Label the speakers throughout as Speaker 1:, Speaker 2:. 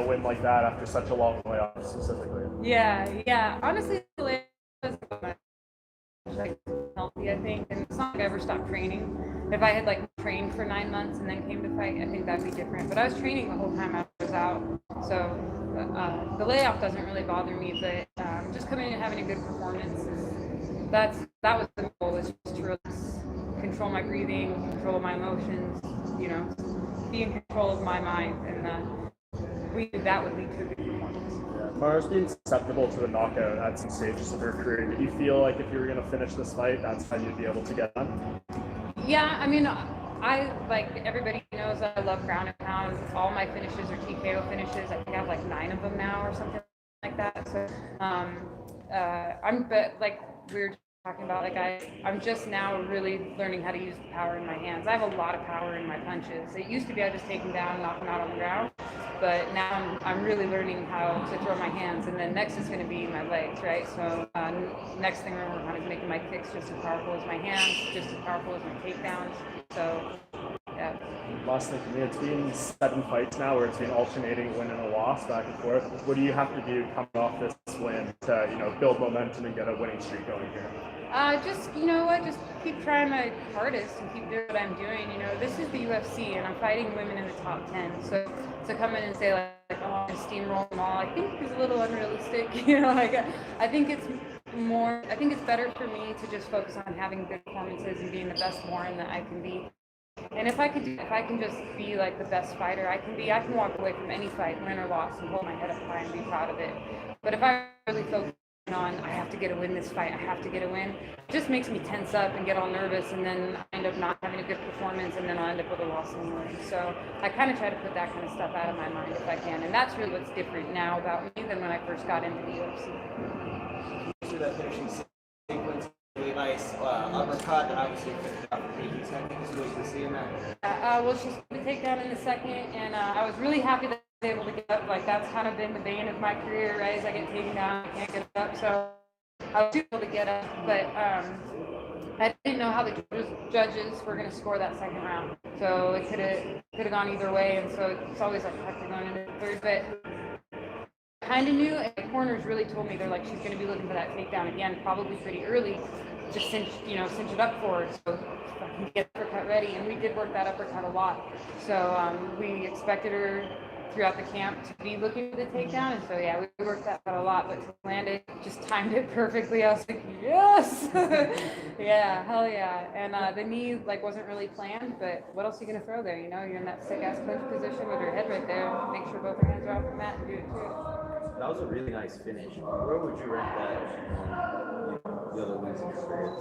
Speaker 1: win like that after such a long layoff specifically?
Speaker 2: Yeah. Honestly, the layoff was like healthy, I think, and it's not like I ever stopped training. If I had like trained for 9 months and then came to fight, I think that'd be different. But I was training the whole time I was out, so the layoff doesn't really bother me. But just coming in and having a good performance that was the goal, is just to relax, control my breathing, control my emotions, be in control of my mind, and we knew that would lead to a good performance.
Speaker 1: Mara's being susceptible to the knockout at some stages of her career. Did you feel like if you were going to finish this fight, that's how you'd be able to get done?
Speaker 2: Yeah, I mean, I, like everybody knows, I love ground and pound. All my finishes are TKO finishes. I think I have like 9 of them now or something like that. So but like we were talking about, like I'm just now really learning how to use the power in my hands. I have a lot of power in my punches. It used to be I just take them down, knock them out on the ground, but now I'm really learning how to throw my hands. And then next is going to be my legs, right? So next thing we're working on is making my kicks just as powerful as my hands, just as powerful as my takedowns. So yeah.
Speaker 1: Last thing for me, it's been 7 fights now where it's been alternating win and a loss back and forth. What do you have to do coming off this win to build momentum and get a winning streak going here?
Speaker 2: Just just keep trying my hardest and keep doing what I'm doing. This is the UFC and I'm fighting women in the top 10. So to come in and say like oh, I'm gonna steamroll them all, I think is a little unrealistic. I think it's better for me to just focus on having good performances and being the best Lauren that I can be. And if I can just be like the best fighter I can be, I can walk away from any fight, win or loss, and hold my head up high and be proud of it. But if I really focus on I have to get a win this fight, I have to get a win, it just makes me tense up and get all nervous, and then I end up not having a good performance, and then I'll end up with a loss anyway. So I kind of try to put that kind of stuff out of my mind if I can, and that's really what's different now about me than when I first got into the UFC.
Speaker 3: Through that finishing sequence, really nice uppercut, and obviously so I think it's really good seeing that.
Speaker 2: Well, she's going to take down in a second, and I was really happy that I was able to get up. Like, that's kind of been the bane of my career, right? As I get taken down, I can't get up. So I was able to get up, but I didn't know how the judges were going to score that second round. So it could have gone either way, and so it's always like hectic going into the third. But kind of knew, and the corners really told me, they're like, she's going to be looking for that takedown again, probably pretty early. Just cinch it up for her, so I can get the uppercut ready. And we did work that uppercut a lot. So we expected her throughout the camp to be looking for the takedown, and so yeah, we worked that a lot. But to land it, just timed it perfectly. I was like, yes, yeah, hell yeah. And the knee wasn't really planned, but what else are you gonna throw there? You're in that sick ass clinch position with your head right there. Make sure both her hands are off the mat and do it too.
Speaker 4: That was a really nice finish. Where would you rank that on the other wins in your career?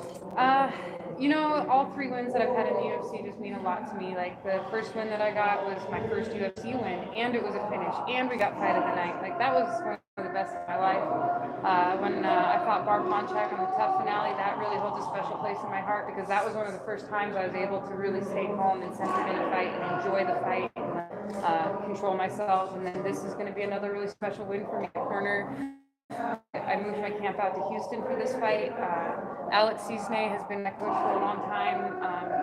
Speaker 2: All 3 wins that I've had in the UFC just mean a lot to me. Like, the first win that I got was my first UFC win, and it was a finish, and we got fight of the night. Like, that was one of the best of my life. When I fought Barb Ponchak on the tough finale, that really holds a special place in my heart, because that was one of the first times I was able to really stay calm and centered in a fight and enjoy the fight and control myself. And then this is going to be another really special win for me. Corner. I moved my camp out to Houston for this fight. Alex Cisne has been my coach for a long time.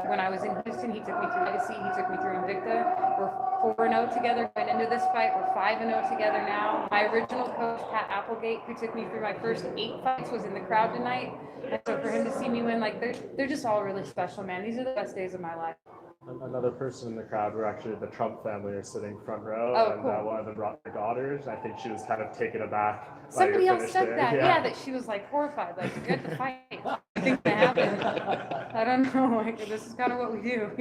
Speaker 2: When I was in Houston, he took me through Legacy, he took me through Invicta. We're 4-0 together going into this fight. We're 5-0 together now. My original coach, Pat Applegate, who took me through my first 8 fights, was in the crowd tonight. And so for him to see me win, they're just all really special, man. These are the best days of my life.
Speaker 1: Another person in the crowd were actually the Trump family are sitting front row, and
Speaker 2: cool.
Speaker 1: One of them brought their daughters. I think she was kind of taken aback.
Speaker 2: Somebody else said that, yeah, that she was horrified, you're at the fight. I think that happened. I don't know, this is kind of what we do,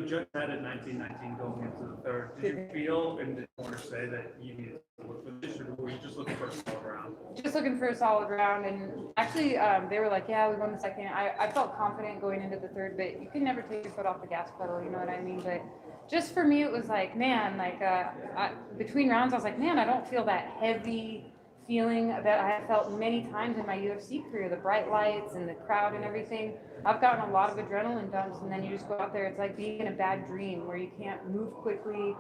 Speaker 5: Judge had at 19-19 going into the third. Did you feel in the corner say that you needed to look for this, or were you just looking for a solid round?
Speaker 2: Just looking for a solid round, and actually they were like, yeah, we won the second. I felt confident going into the third, but you can never take your foot off the gas pedal, you know what I mean? But just for me, it was between rounds, I was like, man, I don't feel that heavy feeling that I have felt many times in my UFC career, the bright lights and the crowd and everything. I've gotten a lot of adrenaline dumps, and then you just go out there, it's like being in a bad dream where you can't move quickly,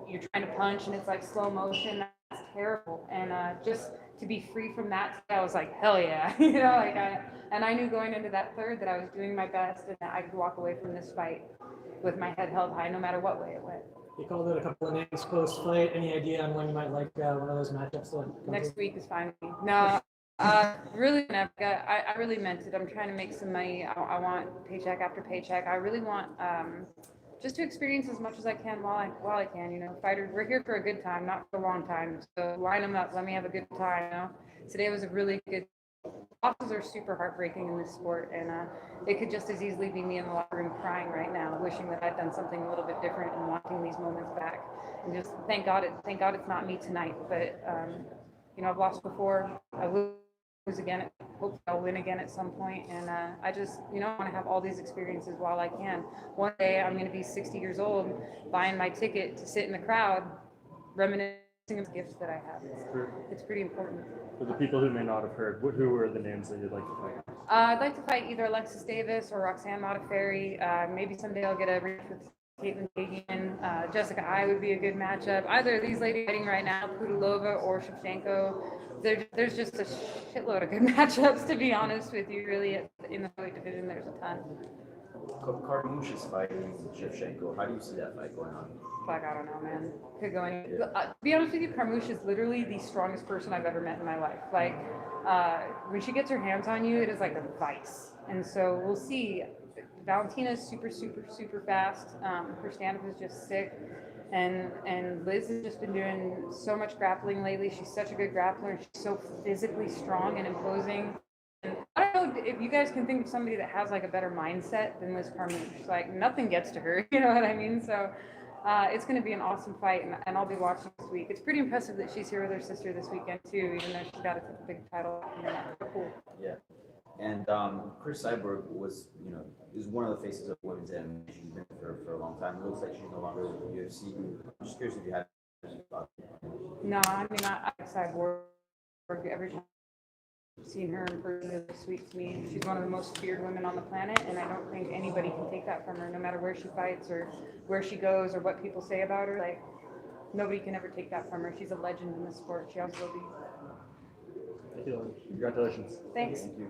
Speaker 2: you're trying to punch and it's like slow motion. That's terrible. And just to be free from that, I was like, hell yeah, you know, like I knew going into that third that I was doing my best and that I could walk away from this fight with my head held high, no matter what way it went.
Speaker 6: You called it a couple of names post-fight. Any idea on when you might like one of those matchups to come
Speaker 2: Next
Speaker 6: to?
Speaker 2: week is fine with me. No, really, I really meant it. I'm trying to make some money. I want paycheck after paycheck. I really want just to experience as much as I can while I can. You know, fighters, we're here for a good time, not for a long time. So line them up. Let me have a good time. You know, today was a really good. Losses are super heartbreaking in this sport, and it could just as easily be me in the locker room crying right now, wishing that I'd done something a little bit different and wanting these moments back. And just thank God it's not me tonight. But you know, I've lost before. I lose again. Hopefully, I'll win again at some point. And I just, you know, want to have all these experiences while I can. One day, I'm going to be 60 years old, buying my ticket to sit in the crowd, reminiscing of the gifts that I have. It's pretty important.
Speaker 1: For the people who may not have heard, who are the names that you'd like to fight?
Speaker 2: I'd like to fight either Alexis Davis or Roxanne Modafferi. Maybe someday I'll get a rematch with Caitlin Kagan. Jessica Ai would be a good matchup. Either of these ladies fighting right now, Pudilova or Shevchenko. There's just a shitload of good matchups, to be honest with you. Really, in the heavyweight division, there's a ton.
Speaker 4: Carmouche is fighting Shevchenko. How do you see that fight going on?
Speaker 2: Like, I don't know, man. Could go any. To be honest with you, Carmouche is literally the strongest person I've ever met in my life. Like, when she gets her hands on you, it is like a vice. And so we'll see. Valentina is super, super, super fast. Her stand-up is just sick. And Liz has just been doing so much grappling lately. She's such a good grappler. And she's so physically strong and imposing. And I don't know if you guys can think of somebody that has like a better mindset than Liz Carmouche. Like, nothing gets to her. You know what I mean? So it's going to be an awesome fight, and I'll be watching this week. It's pretty impressive that she's here with her sister this weekend too, even though she's got a big title. Cool.
Speaker 4: Yeah. And Chris Cyborg was, you know, is one of the faces of women's MMA. She's been for a long time. It looks like she's no longer with the UFC. I'm just curious if you had any thoughts.
Speaker 2: No, I mean, I Cyborg. Every time I've seen her in person, really sweet to me. She's one of the most feared women on the planet, and I don't think anybody can take that from her, no matter where she fights or where she goes or what people say about her. Like, nobody can ever take that from her. She's a legend in the sport. She always will be.
Speaker 1: Congratulations.
Speaker 2: Thanks.
Speaker 4: Thank you.